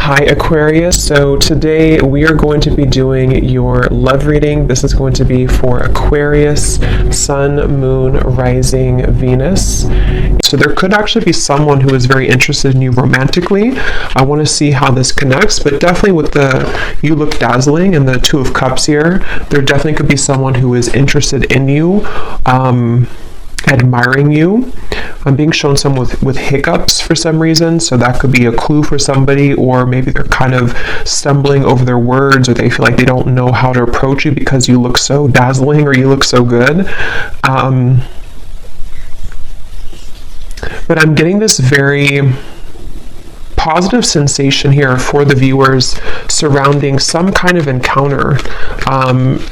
Hi Aquarius, so today we are going to be doing your love reading. This is going to be for Aquarius, Sun, Moon, Rising, Venus. So there could actually be someone who is very interested in you romantically. I want to see how this connects, but definitely with the you look dazzling and the Two of Cups here, there definitely could be someone who is interested in you, admiring you. I'm being shown someone with hiccups for some reason, so that could be a clue for somebody, or maybe they're kind of stumbling over their words, or they feel like they don't know how to approach you because you look so dazzling or you look so good. But I'm getting this very positive sensation here for the viewers surrounding some kind of encounter.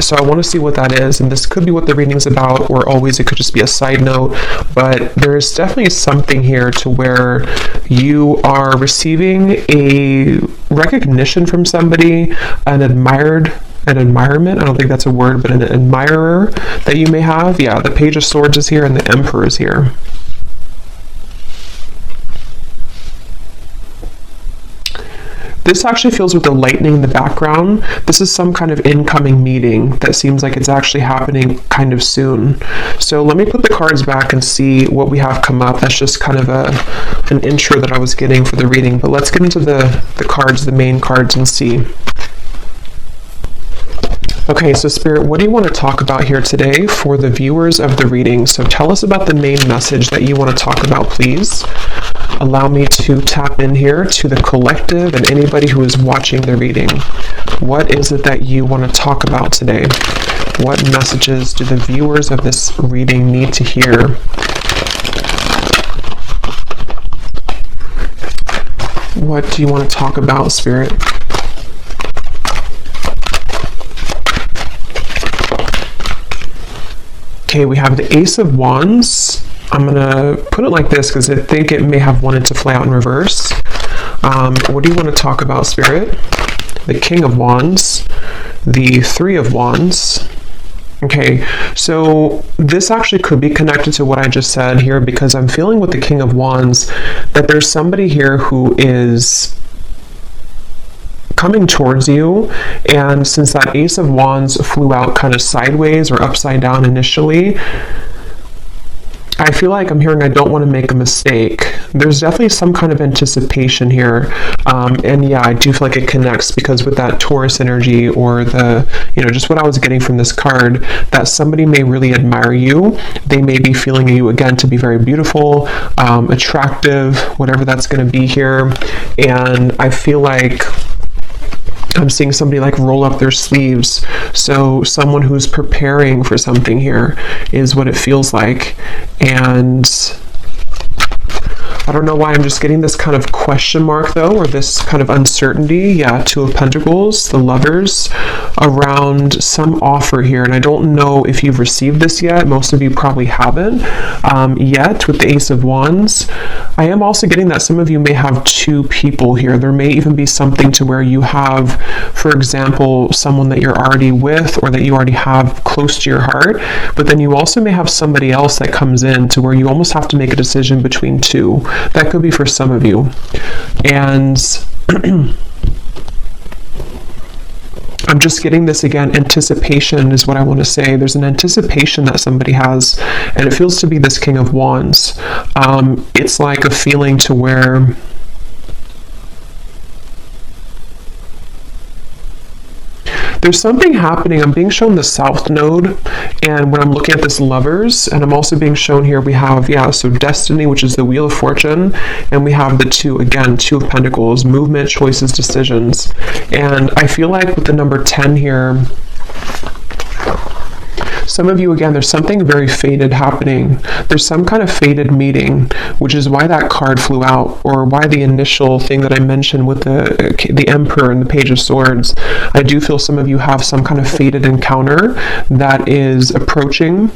So I want to see what that is, and this could be what the reading's about, or always it could just be a side note, but there's definitely something here to where you are receiving a recognition from somebody, an admirement, I don't think that's a word, but an admirer that you may have. Yeah, the Page of Swords is here and the Emperor is here. This actually feels with the lightning in the background. This is some kind of incoming meeting that seems like it's actually happening kind of soon. So let me put the cards back and see what we have come up. That's just kind of an intro that I was getting for the reading. But let's get into the cards, the main cards, and see. Okay, so Spirit, what do you want to talk about here today for the viewers of the reading? So tell us about the main message that you want to talk about, please. Allow me to tap in here to the collective and anybody who is watching the reading. What is it that you want to talk about today? What messages do the viewers of this reading need to hear? What do you want to talk about, Spirit? Okay, we have the Ace of Wands. I'm going to put it like this because I think it may have wanted to fly out in reverse. What do you want to talk about, Spirit? The King of Wands, the Three of Wands. Okay, so this actually could be connected to what I just said here, because I'm feeling with the King of Wands that there's somebody here who is coming towards you, and since that Ace of Wands flew out kind of sideways or upside down initially, I feel like I'm hearing I don't want to make a mistake. There's definitely some kind of anticipation here. And yeah, I do feel like it connects, because with that Taurus energy, or the, just what I was getting from this card, that somebody may really admire you. They may be feeling you again to be very beautiful, attractive, whatever that's going to be here. And I feel like I'm seeing somebody like roll up their sleeves. So someone who's preparing for something here is what it feels like. And I don't know why I'm just getting this kind of question mark though, or this kind of uncertainty. Yeah, Two of Pentacles, the Lovers, around some offer here. And I don't know if you've received this yet. Most of you probably haven't yet with the Ace of Wands. I am also getting that some of you may have two people here. There may even be something to where you have, for example, someone that you're already with, or that you already have close to your heart. But then you also may have somebody else that comes in to where you almost have to make a decision between two. That could be for some of you. And I'm just getting this again, anticipation is what I want to say. There's an anticipation that somebody has, and it feels to be this King of Wands. It's like a feeling to where there's something happening. I'm being shown the South Node, and when I'm looking at this Lovers, and I'm also being shown here, we have, so Destiny, which is the Wheel of Fortune, and we have the Two of Pentacles, movement, choices, decisions. And I feel like with the number 10 here, some of you, again, there's something very fated happening. There's some kind of fated meeting, which is why that card flew out, or why the initial thing that I mentioned with the Emperor and the Page of Swords. I do feel some of you have some kind of fated encounter that is approaching,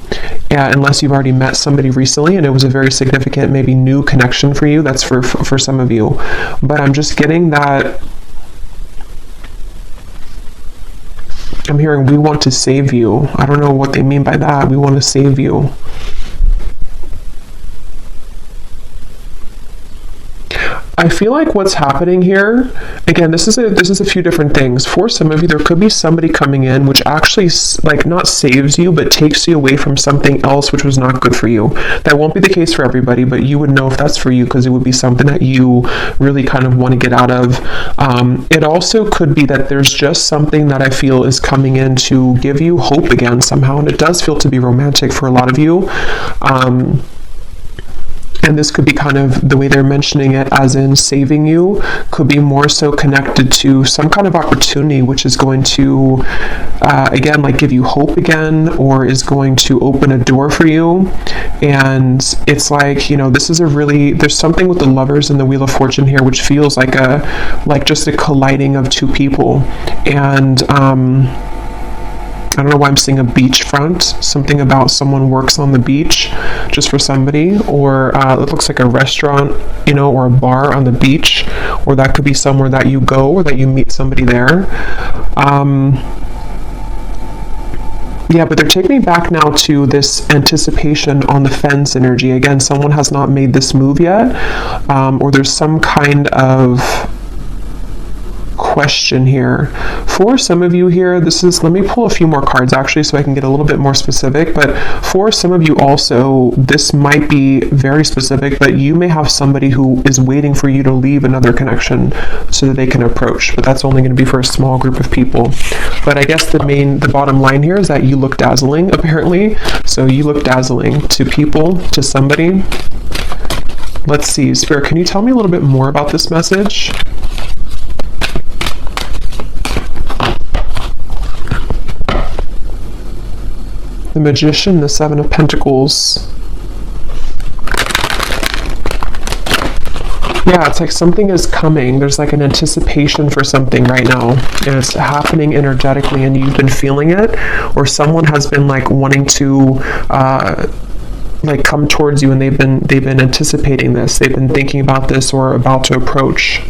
unless you've already met somebody recently and it was a very significant, maybe new connection for you. That's for some of you. But I'm just getting that I'm hearing, we want to save you. I don't know what they mean by that. We want to save you. I feel like what's happening here, again, this is a few different things. For some of you, there could be somebody coming in which actually like not saves you, but takes you away from something else which was not good for you. That won't be the case for everybody, but you would know if that's for you because it would be something that you really kind of want to get out of. It also could be that there's just something that I feel is coming in to give you hope again somehow, and it does feel to be romantic for a lot of you. And this could be kind of the way they're mentioning it, as in saving you, could be more so connected to some kind of opportunity which is going to, again, like give you hope again, or is going to open a door for you. And it's like, you know, this is there's something with the Lovers and the Wheel of Fortune here, which feels like just a colliding of two people. And, I don't know why I'm seeing a beachfront, something about someone works on the beach just for somebody, or it looks like a restaurant, you know, or a bar on the beach, or that could be somewhere that you go or that you meet somebody there. Yeah, but they're taking me back now to this anticipation on the fence energy. Again, someone has not made this move yet, or there's some kind of question here. For some of you here, let me pull a few more cards actually so I can get a little bit more specific, but for some of you also, this might be very specific, but you may have somebody who is waiting for you to leave another connection so that they can approach, but that's only going to be for a small group of people. But I guess the bottom line here is that you look dazzling, apparently. So you look dazzling to people, to somebody. Let's see, Spirit, can you tell me a little bit more about this message? The Magician, the Seven of Pentacles. Yeah, it's like something is coming. There's like an anticipation for something right now, and it's happening energetically, and you've been feeling it, or someone has been like wanting to like come towards you, and they've been anticipating this. They've been thinking about this or about to approach.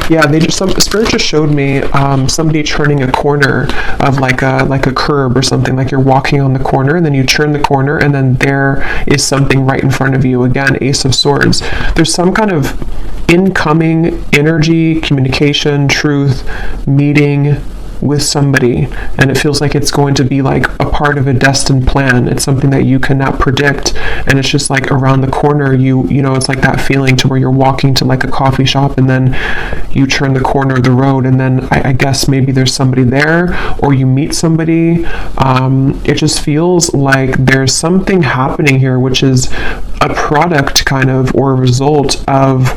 Yeah, Spirit just showed me somebody turning a corner of like a curb or something, like you're walking on the corner and then you turn the corner and then there is something right in front of you. Again, Ace of Swords. There's some kind of incoming energy, communication, truth, meeting with somebody, and it feels like it's going to be like a part of a destined plan. It's something that you cannot predict, and it's just like around the corner. You know, it's like that feeling to where you're walking to like a coffee shop and then you turn the corner of the road, and then I guess maybe there's somebody there, or you meet somebody. It just feels like there's something happening here which is a product kind of, or a result of,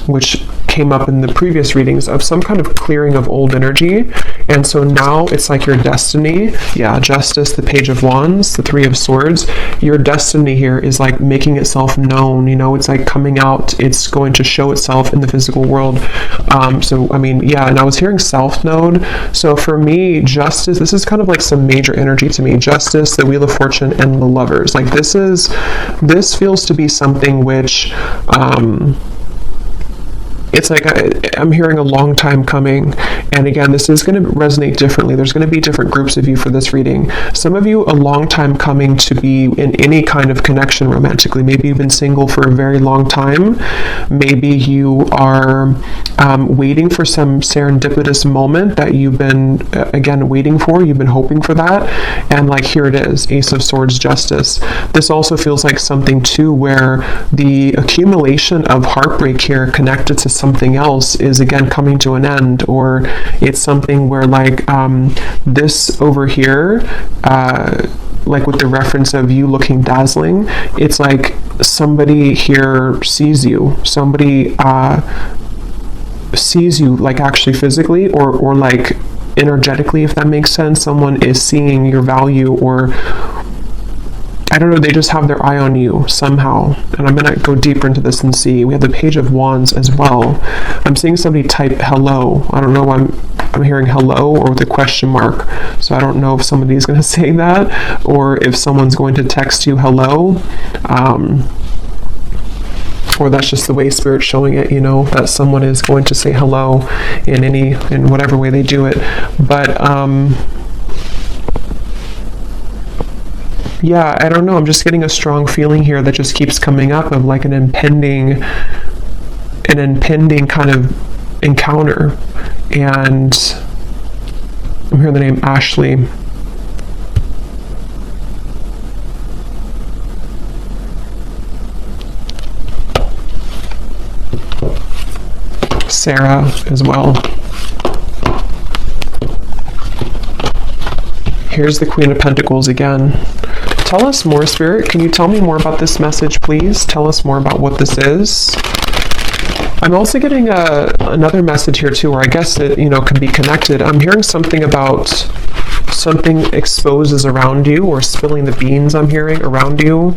which came up in the previous readings, of some kind of clearing of old energy. And so now it's like your destiny. Yeah, Justice, the Page of Wands, the Three of Swords. Your destiny here is like making itself known, you know, it's like coming out, it's going to show itself in the physical world. So, I mean, yeah, and I was hearing South Node. So for me, Justice, this is kind of like some major energy to me. Justice, the Wheel of Fortune, and the Lovers. Like this feels to be something which, it's like I'm hearing a long time coming. And again, this is going to resonate differently. There's going to be different groups of you for this reading. Some of you, a long time coming to be in any kind of connection romantically. Maybe you've been single for a very long time. Maybe you are waiting for some serendipitous moment that you've been, again, waiting for. You've been hoping for that. And like, here it is, Ace of Swords, Justice. This also feels like something too where the accumulation of heartbreak here connected to something else is again coming to an end, or it's something where like this over here, like with the reference of you looking dazzling, it's like somebody here sees you, somebody sees you like actually physically or like energetically, if that makes sense. Someone is seeing your value, or I don't know, they just have their eye on you somehow. And I'm going to go deeper into this and see. We have the Page of Wands as well. I'm seeing somebody type hello. I don't know why I'm hearing hello or with a question mark. So I don't know if somebody's going to say that or if someone's going to text you hello. Or that's just the way Spirit's showing it, you know, that someone is going to say hello in whatever way they do it. But Yeah, I don't know. I'm just getting a strong feeling here that just keeps coming up of like an impending kind of encounter. And I'm hearing the name Ashley. Sarah as well. Here's the Queen of Pentacles again. Tell us more, Spirit. Can you tell me more about this message, please? Tell us more about what this is. I'm also getting another message here too, where I guess it, can be connected. I'm hearing something about something exposes around you, or spilling the beans, I'm hearing, around you.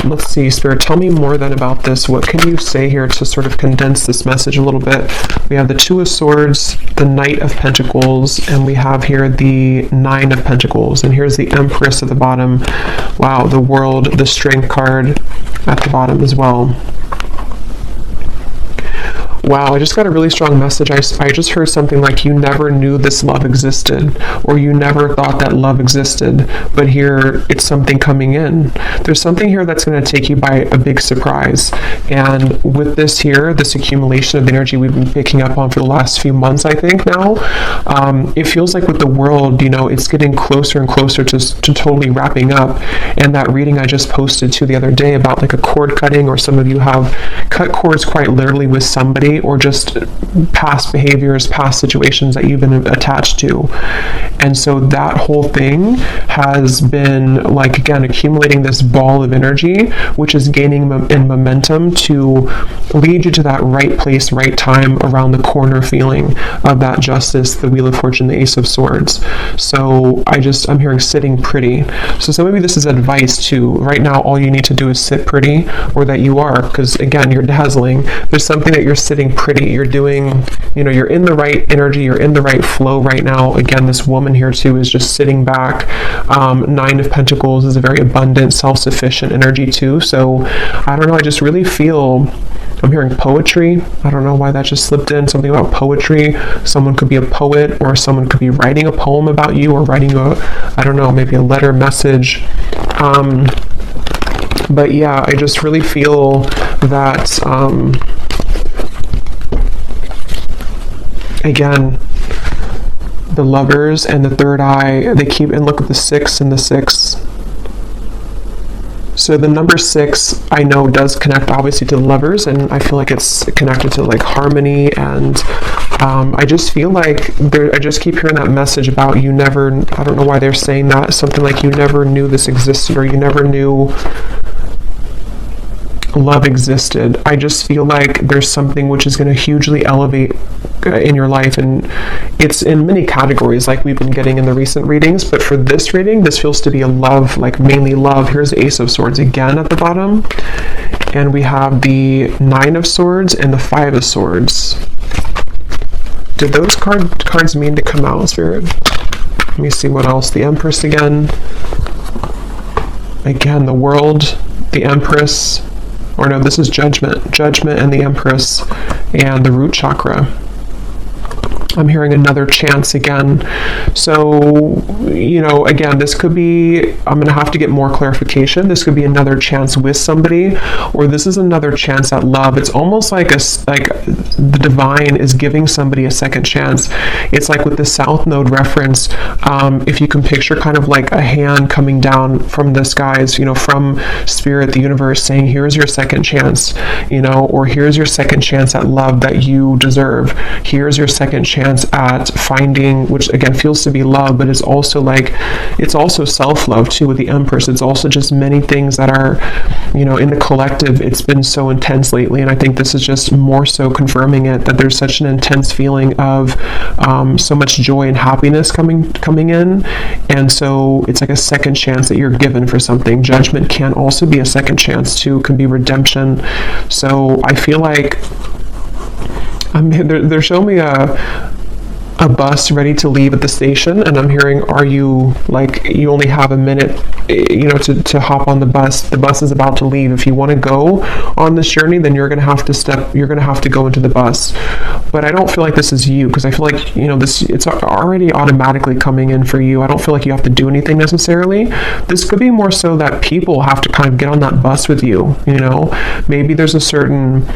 Let's see, Spirit, tell me more then about this. What can you say here to sort of condense this message a little bit? We have the Two of Swords, the Knight of Pentacles, and we have here the Nine of Pentacles. And here's the Empress at the bottom. Wow, the World, the Strength card at the bottom as well. Wow, I just got a really strong message. I just heard something like you never knew this love existed, or you never thought that love existed, but here it's something coming in. There's something here that's going to take you by a big surprise. And with this here, this accumulation of energy we've been picking up on for the last few months, I think now, it feels like with the world, it's getting closer and closer to totally wrapping up. And that reading I just posted to the other day about like a cord cutting, or some of you have cut cords quite literally with somebody, or just past behaviors, past situations that you've been attached to. And so that whole thing has been like, again, accumulating this ball of energy, which is gaining in momentum to lead you to that right place, right time, around the corner feeling of that justice, the Wheel of Fortune, the Ace of Swords. So I'm hearing sitting pretty. So maybe this is advice too. Right now, all you need to do is sit pretty, or that you are, because again, you're dazzling. There's something that you're sitting pretty. You're doing, you're in the right energy, you're in the right flow right now. Again, this woman here too is just sitting back. Nine of Pentacles is a very abundant, self-sufficient energy too. So I don't know, I just really feel, I'm hearing poetry. I don't know why that just slipped in, something about poetry. Someone could be a poet, or someone could be writing a poem about you, or writing I don't know, maybe a letter message. But yeah, I just really feel that, again, the Lovers and the Third Eye, they keep, and look at the 6 and the 6. So the number 6, I know, does connect obviously to the Lovers, and I feel like it's connected to like harmony, and I just feel like I just keep hearing that message about you never, I don't know why they're saying that, something like you never knew this existed, or you never knew love existed. I just feel like there's something which is going to hugely elevate in your life, and it's in many categories like we've been getting in the recent readings, but for this reading, this feels to be a love, like mainly love. Here's the Ace of Swords again at the bottom, and we have the Nine of Swords and the Five of Swords. Did those cards mean to come out, Spirit? Let me see what else. The Empress again, the World, the Empress, or no, this is Judgment and the Empress, and the root chakra. I'm hearing another chance again. So, again, this could be, I'm going to have to get more clarification. This could be another chance with somebody, or this is another chance at love. It's almost like the divine is giving somebody a second chance. It's like with the South Node reference, if you can picture kind of like a hand coming down from the skies, from Spirit, the universe, saying, here's your second chance, or here's your second chance at love that you deserve. Here's your second chance at finding, which again feels to be love, but it's also self-love too with the Empress. It's also just many things that are, in the collective, it's been so intense lately, and I think this is just more so confirming it, that there's such an intense feeling of so much joy and happiness coming in, and so it's like a second chance that you're given for something. Judgment can also be a second chance too, can be redemption. So I feel like they're showing me a bus ready to leave at the station, and I'm hearing, are you, like, you only have a minute, to hop on the bus. The bus is about to leave. If you want to go on this journey, then you're going to have to go into the bus. But I don't feel like this is you, because I feel like, it's already automatically coming in for you. I don't feel like you have to do anything necessarily. This could be more so that people have to kind of get on that bus with you, Maybe there's a certain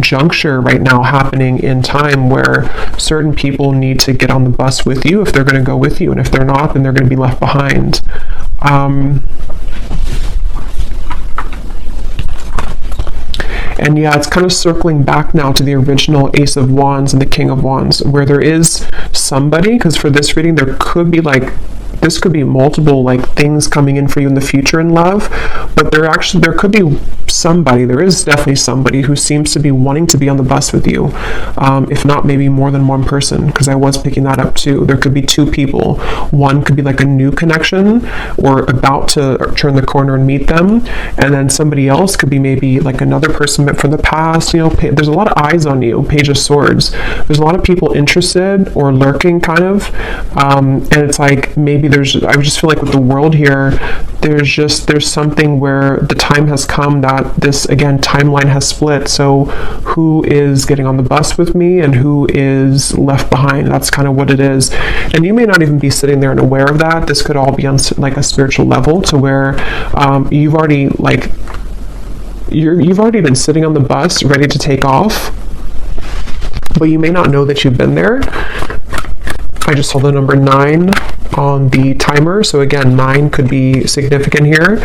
juncture right now happening in time where certain people need to get on the bus with you if they're going to go with you, and if they're not, then they're going to be left behind. And yeah, it's kind of circling back now to the original Ace of Wands and the King of Wands, where there is somebody, because for this reading, there could be this could be multiple things coming in for you in the future in love, but there could be somebody, there is definitely somebody who seems to be wanting to be on the bus with you, if not maybe more than one person, because I was picking that up too. There could be two people. One could be a new connection or about to turn the corner and meet them, and then somebody else could be maybe another person from the past. There's a lot of eyes on you. Page of Swords. There's a lot of people interested or lurking kind of, and it's maybe I would just feel like with the world here, there's something where the time has come that this, again, timeline has split. So who is getting on the bus with me and who is left behind? That's kind of what it is. And you may not even be sitting there and aware of that. This could all be on a spiritual level, to where you've already you've already been sitting on the bus ready to take off, but you may not know that you've been there. I just saw the number 9 on the timer, so again, 9 could be significant here,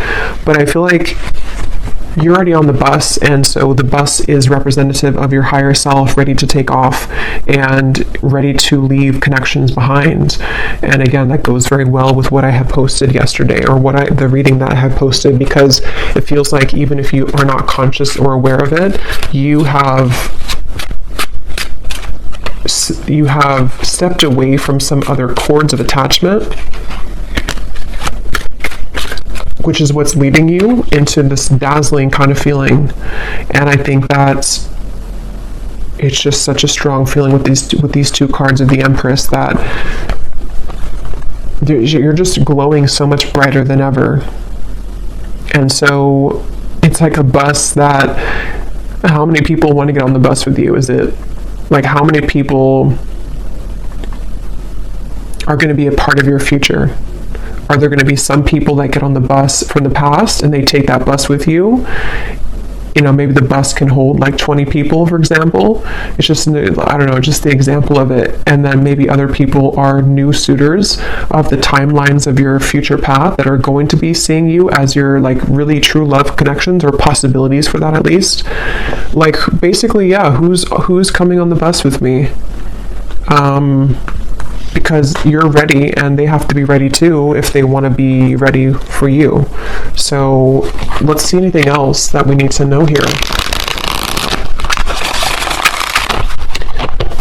but I feel like you're already on the bus, and so the bus is representative of your higher self, ready to take off and ready to leave connections behind. And again, that goes very well with what I have posted yesterday, or the reading that I have posted, because it feels like even if you are not conscious or aware of it, you have stepped away from some other cords of attachment, which is what's leading you into this dazzling kind of feeling. And I think that it's just such a strong feeling with these two cards of the Empress, that you're just glowing so much brighter than ever. And so it's like a bus that, how many people want to get on the bus with you? Is it how many people are going to be a part of your future? Are there going to be some people that get on the bus from the past and they take that bus with you? Maybe the bus can hold 20 people, for example. It's just, I don't know, just the example of it. And then maybe other people are new suitors of the timelines of your future path that are going to be seeing you as your really true love connections, or possibilities for that at least. Basically, yeah, who's coming on the bus with me? Because you're ready, and they have to be ready too if they want to be ready for you. So let's see anything else that we need to know here.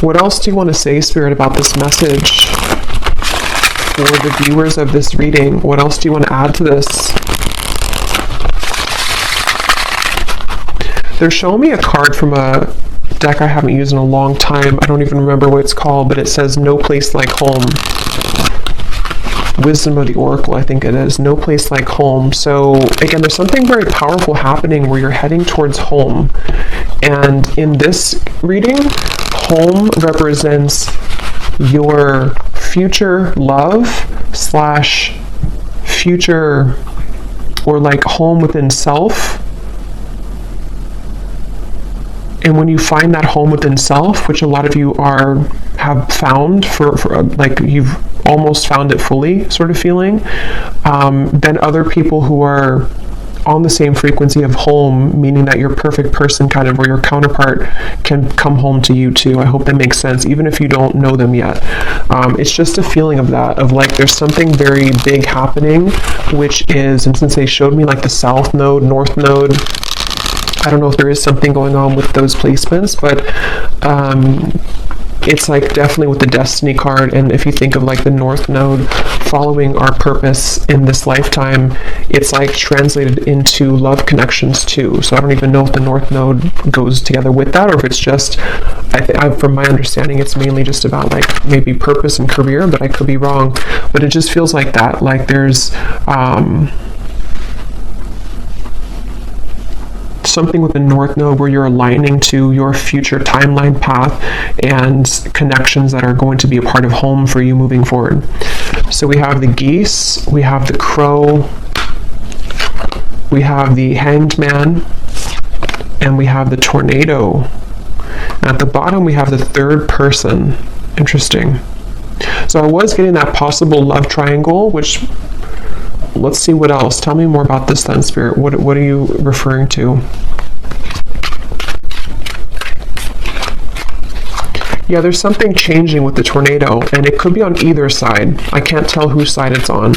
What else do you want to say, Spirit, about this message for the viewers of this reading? What else do you want to add to this? They're showing me a card from a deck I haven't used in a long time. I don't even remember what it's called, but it says No Place Like Home. Wisdom of the Oracle, I think it is. No place like home. So again, there's something very powerful happening where you're heading towards home. And in this reading, home represents your future love / future, or home within self. And when you find that home within self, which a lot of you have found for you've almost found it fully sort of feeling, then other people who are on the same frequency of home, meaning that your perfect person kind of, or your counterpart, can come home to you too. I hope that makes sense, even if you don't know them yet. It's just a feeling of that, of there's something very big happening, which is, and since they showed me the South Node, North Node, I don't know if there is something going on with those placements, but it's like definitely with the destiny card, and if you think of like the North Node following our purpose in this lifetime, it's like translated into love connections too. So I don't even know if the North Node goes together with that, or if it's just, from my understanding, it's mainly just about like maybe purpose and career, but I could be wrong. But it just feels like that, like there's something with the North Node where you're aligning to your future timeline path and connections that are going to be a part of home for you moving forward. So we have the geese, we have the crow, we have the hanged man, and we have the tornado. And at the bottom we have the third person. Interesting. So I was getting that possible love triangle, which, let's see what else. Tell me more about this then, Spirit. What are you referring to? Yeah, there's something changing with the tornado, and it could be on either side. I can't tell whose side it's on.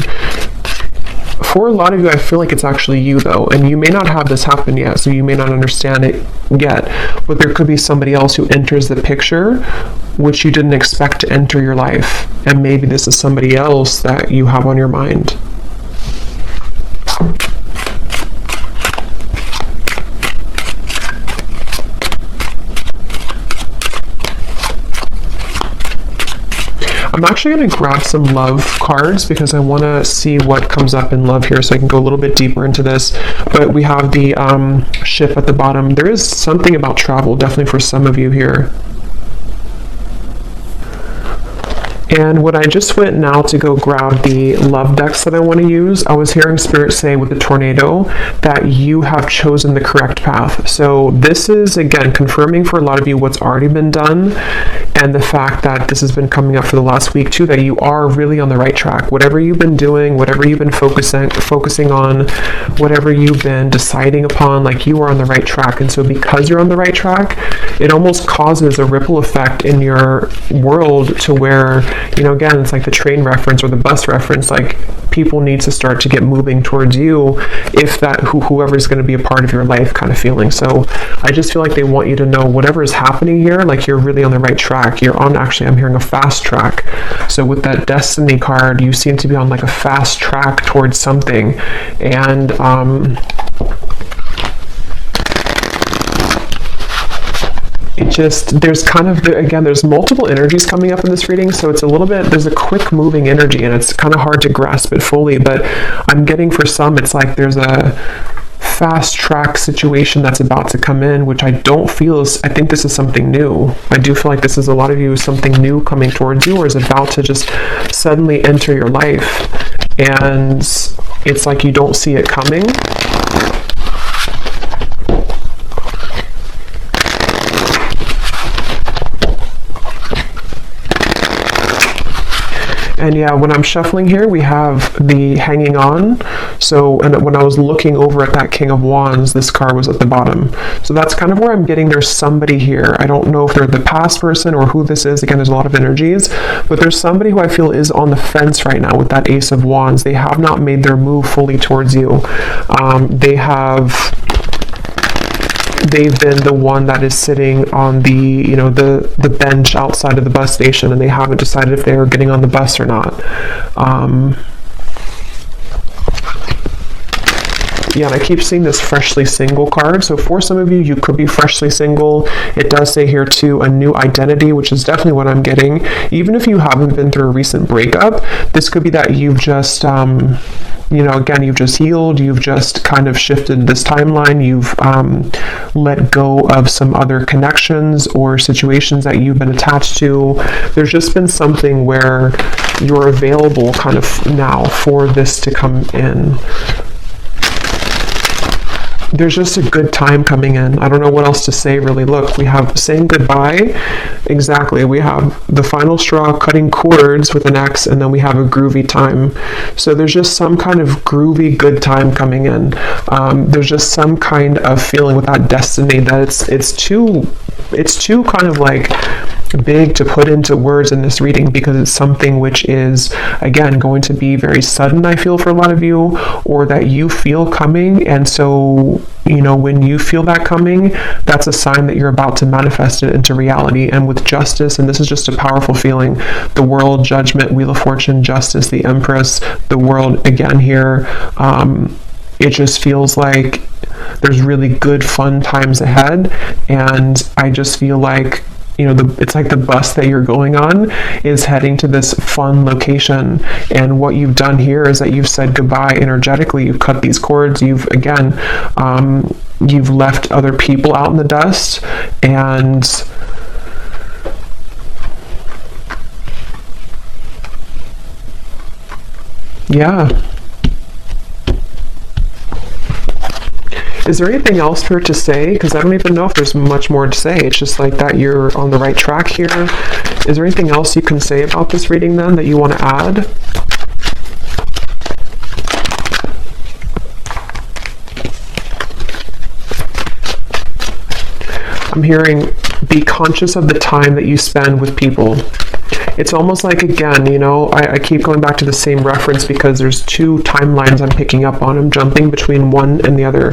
For a lot of you, I feel like it's actually you, though, and you may not have this happen yet, so you may not understand it yet, but there could be somebody else who enters the picture which you didn't expect to enter your life, and maybe this is somebody else that you have on your mind. I'm actually going to grab some love cards because I want to see what comes up in love here, so I can go a little bit deeper into this. But we have the ship at the bottom. There is something about travel, definitely for some of you here. And when I just went now to go grab the love decks that I want to use, I was hearing Spirit say with the tornado that you have chosen the correct path. So this is, again, confirming for a lot of you what's already been done, and the fact that this has been coming up for the last week too, that you are really on the right track. Whatever you've been doing, whatever you've been focusing on, whatever you've been deciding upon, like you are on the right track. And so because you're on the right track, it almost causes a ripple effect in your world to where, you know, again, it's like the train reference or the bus reference, like people need to start to get moving towards you if that whoever is going to be a part of your life kind of feeling. So I just feel like they want you to know whatever is happening here, like you're really on the right track. You're on, actually, I'm hearing a fast track. So with that destiny card, you seem to be on like a fast track towards something. And it just, there's kind of, again, there's multiple energies coming up in this reading, so it's a little bit, there's a quick moving energy, and it's kind of hard to grasp it fully, but I'm getting for some, it's like there's a fast track situation that's about to come in, which I don't feel is, I think this is something new. I do feel like this is a lot of you, something new coming towards you, or is about to just suddenly enter your life, and it's like you don't see it coming. And yeah, when I'm shuffling here, we have the hanging on. So, and when I was looking over at that King of Wands, this card was at the bottom. So that's kind of where I'm getting there's somebody here. I don't know if they're the past person or who this is. Again, there's a lot of energies, but there's somebody who I feel is on the fence right now with that Ace of Wands. They have not made their move fully towards you. They've been the one that is sitting on the, you know, the bench outside of the bus station, and they haven't decided if they are getting on the bus or not. Yeah, and I keep seeing this freshly single card. So for some of you, you could be freshly single. It does say here too, a new identity, which is definitely what I'm getting. Even if you haven't been through a recent breakup, this could be that you've just, you know, again, you've just healed, you've just kind of shifted this timeline, you've let go of some other connections or situations that you've been attached to. There's just been something where you're available kind of now for this to come in. There's just a good time coming in. I don't know what else to say, really. Look, we have saying goodbye. Exactly. We have the final straw, cutting cords with an X, and then we have a groovy time. So there's just some kind of groovy good time coming in. There's just some kind of feeling with that destiny that it's too kind of like big to put into words in this reading, because it's something which is, again, going to be very sudden, I feel, for a lot of you, or that you feel coming. And so, when you feel that coming, that's a sign that you're about to manifest it into reality. And with justice, and this is just a powerful feeling, the world, judgment, wheel of fortune, justice, the empress, the world again here, it just feels like there's really good, fun times ahead. And I just feel like, it's like the bus that you're going on is heading to this fun location. And what you've done here is that you've said goodbye energetically. You've cut these cords. You've left other people out in the dust. And yeah. Is there anything else for it to say? Because I don't even know if there's much more to say. It's just like that you're on the right track here. Is there anything else you can say about this reading then that you want to add? I'm hearing, be conscious of the time that you spend with people. It's almost like, again, I keep going back to the same reference because there's two timelines I'm picking up on. I'm jumping between one and the other.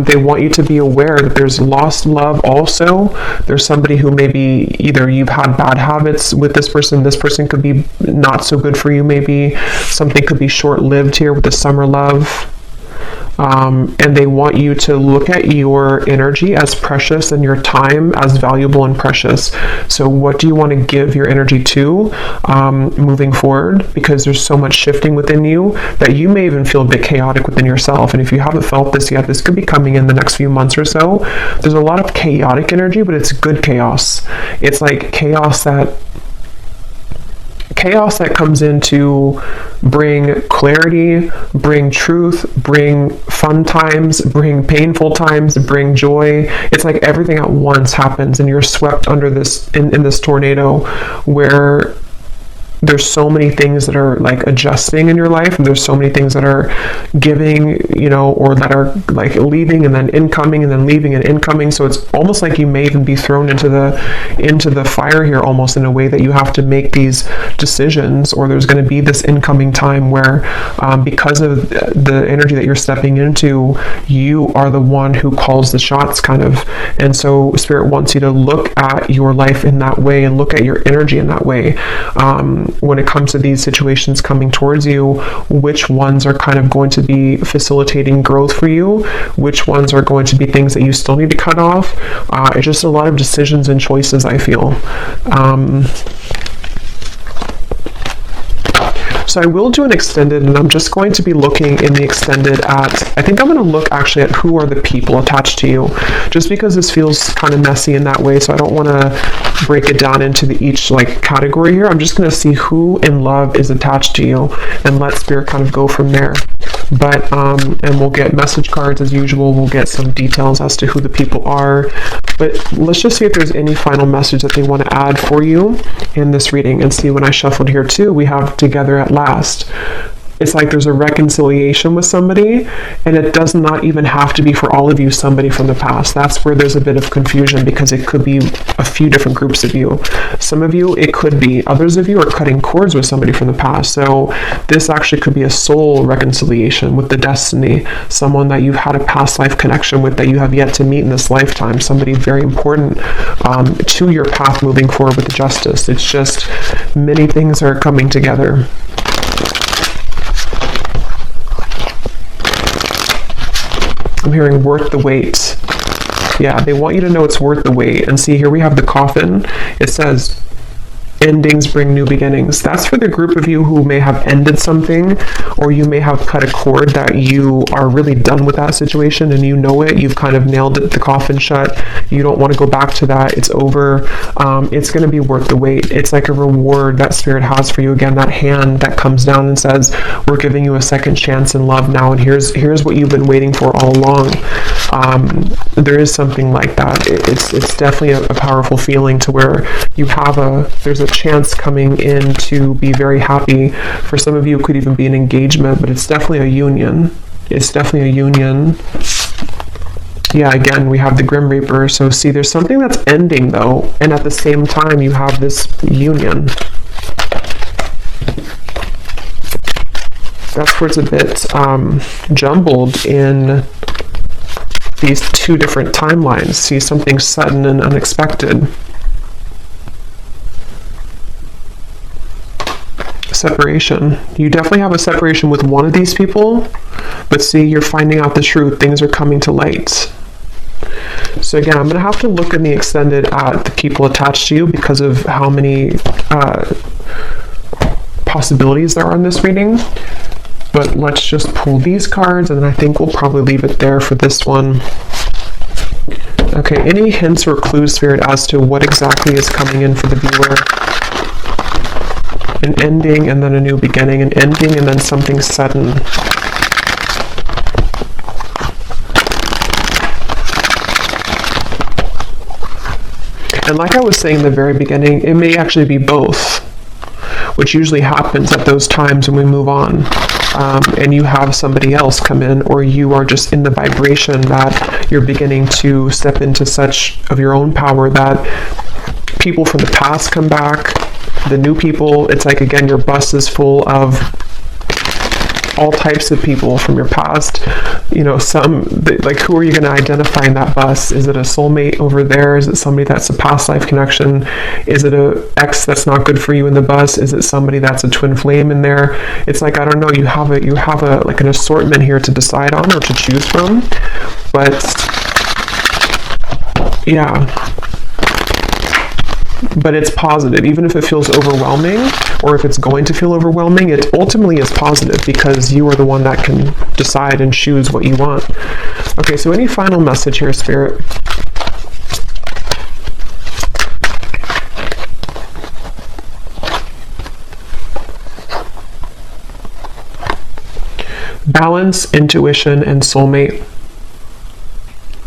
They want you to be aware that there's lost love also. There's somebody who maybe either you've had bad habits with this person could be not so good for you maybe. Something could be short-lived here with the summer love. And they want you to look at your energy as precious and your time as valuable and precious. So what do you want to give your energy to moving forward? Because there's so much shifting within you that you may even feel a bit chaotic within yourself. And if you haven't felt this yet, this could be coming in the next few months or so. There's a lot of chaotic energy, but it's good chaos. It's like chaos that comes in to bring clarity, bring truth, bring fun times, bring painful times, bring joy. It's like everything at once happens and you're swept under this in this tornado where there's so many things that are like adjusting in your life, and there's so many things that are giving, or that are like leaving and then incoming and then leaving and incoming. So it's almost like you may even be thrown into the fire here, almost in a way that you have to make these decisions, or there's going to be this incoming time where because of the energy that you're stepping into, you are the one who calls the shots, kind of. And so Spirit wants you to look at your life in that way and look at your energy in that way. When it comes to these situations coming towards you, which ones are kind of going to be facilitating growth for you, which ones are going to be things that you still need to cut off. It's just a lot of decisions and choices, I feel. So I will do an extended, and I'm just going to be looking in the extended at, I think I'm going to look actually at who are the people attached to you, just because this feels kind of messy in that way. So I don't want to break it down into each like category here. I'm just going to see who in love is attached to you and let Spirit kind of go from there. But, and we'll get message cards as usual. We'll get some details as to who the people are. But let's just see if there's any final message that they want to add for you in this reading. And see, when I shuffled here too, we have together at last. It's like there's a reconciliation with somebody, and it does not even have to be for all of you somebody from the past. That's where there's a bit of confusion, because it could be a few different groups of you. Some of you, it could be. Others of you are cutting cords with somebody from the past. So this actually could be a soul reconciliation with the destiny, someone that you've had a past life connection with that you have yet to meet in this lifetime, somebody very important to your path moving forward with the justice. It's just many things are coming together. I'm hearing worth the wait. Yeah, they want you to know it's worth the wait. And see, here we have the coffin. It says, endings bring new beginnings. That's for the group of you who may have ended something, or you may have cut a cord that you are really done with that situation and you know it. You've kind of nailed it, the coffin shut. You don't want to go back to that. It's over. It's going to be worth the wait. It's like a reward that Spirit has for you. Again, that hand that comes down and says, we're giving you a second chance in love now, and here's what you've been waiting for all along. There is something like that. It's definitely a powerful feeling to where you have there's a chance coming in to be very happy. For some of you, it could even be an engagement, but it's definitely a union. It's definitely a union. Yeah, again, we have the Grim Reaper. So see, there's something that's ending though, and at the same time you have this union. That's where it's a bit jumbled in these two different timelines. See, something sudden and unexpected. Separation. You definitely have a separation with one of these people, but see, you're finding out the truth. Things are coming to light. So again, I'm going to have to look in the extended at the people attached to you because of how many possibilities there are in this reading. But let's just pull these cards, and then I think we'll probably leave it there for this one. Okay, any hints or clues, Spirit, as to what exactly is coming in for the viewer? An ending and then a new beginning, an ending and then something sudden. And like I was saying in the very beginning, it may actually be both, which usually happens at those times when we move on. And you have somebody else come in, or you are just in the vibration that you're beginning to step into such of your own power that people from the past come back, the new people. It's like, again, your bus is full of all types of people from your past. You know, like, who are you going to identify in that bus? Is it a soulmate over there? Is it somebody that's a past life connection? Is it a ex that's not good for you in the bus? Is it somebody that's a twin flame in there? It's like, I don't know, you have a like an assortment here to decide on or to choose from. But yeah, but it's positive. Even if it feels overwhelming, or if it's going to feel overwhelming, it ultimately is positive because you are the one that can decide and choose what you want. Okay, so any final message here, Spirit? Balance, intuition, and soulmate.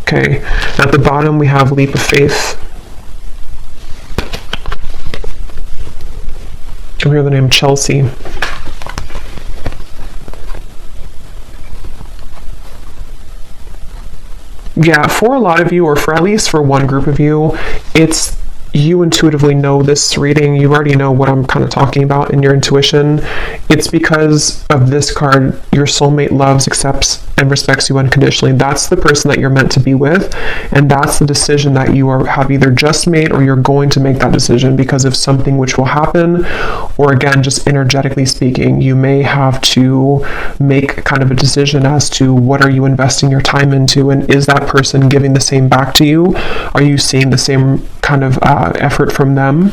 Okay, at the bottom we have leap of faith. I hear the name Chelsea. Yeah, for a lot of you, or for at least for one group of you, it's you intuitively know this reading. You already know what I'm kind of talking about in your intuition. It's because of this card. Your soulmate loves, accepts, and respects you unconditionally. That's the person that you're meant to be with, and that's the decision that you have either just made, or you're going to make that decision because of something which will happen, or again, just energetically speaking, you may have to make kind of a decision as to what are you investing your time into, and is that person giving the same back to you? Are you seeing the same kind of effort from them?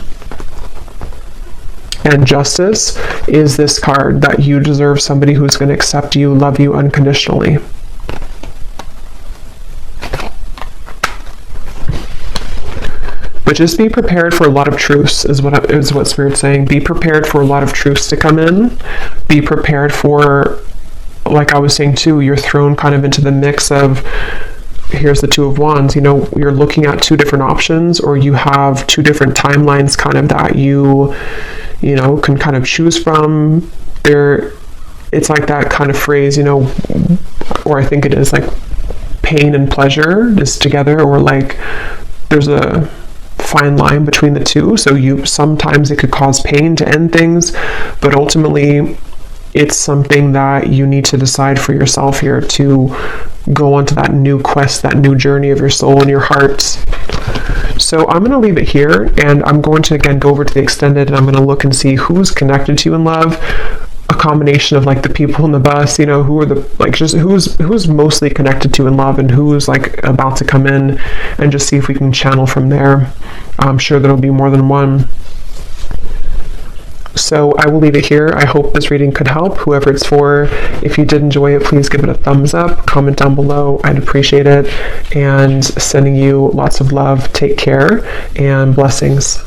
And justice is this card, that you deserve somebody who's going to accept you, love you unconditionally. But just be prepared for a lot of truths, is what Spirit's saying. Be prepared for a lot of truths to come in. Be prepared for, like I was saying too, you're thrown kind of into the mix of, here's the Two of Wands. You know, you're looking at two different options, or you have two different timelines kind of that you know, can kind of choose from. It's like that kind of phrase, you know, or I think it is like pain and pleasure is together, or like there's a fine line between the two. So sometimes it could cause pain to end things, but ultimately it's something that you need to decide for yourself here, to go onto that new quest, that new journey of your soul and your heart. So I'm going to leave it here, and I'm going to again go over to the extended, and I'm going to look and see who's connected to you in love. A combination of like the people in the bus, you know, who are the, like, just who's mostly connected to in love, and who's like about to come in, and just see if we can channel from there. I'm sure there'll be more than one. So I will leave it here. I hope this reading could help whoever it's for. If you did enjoy it, please give it a thumbs up, comment down below. I'd appreciate it. And sending you lots of love. Take care and blessings.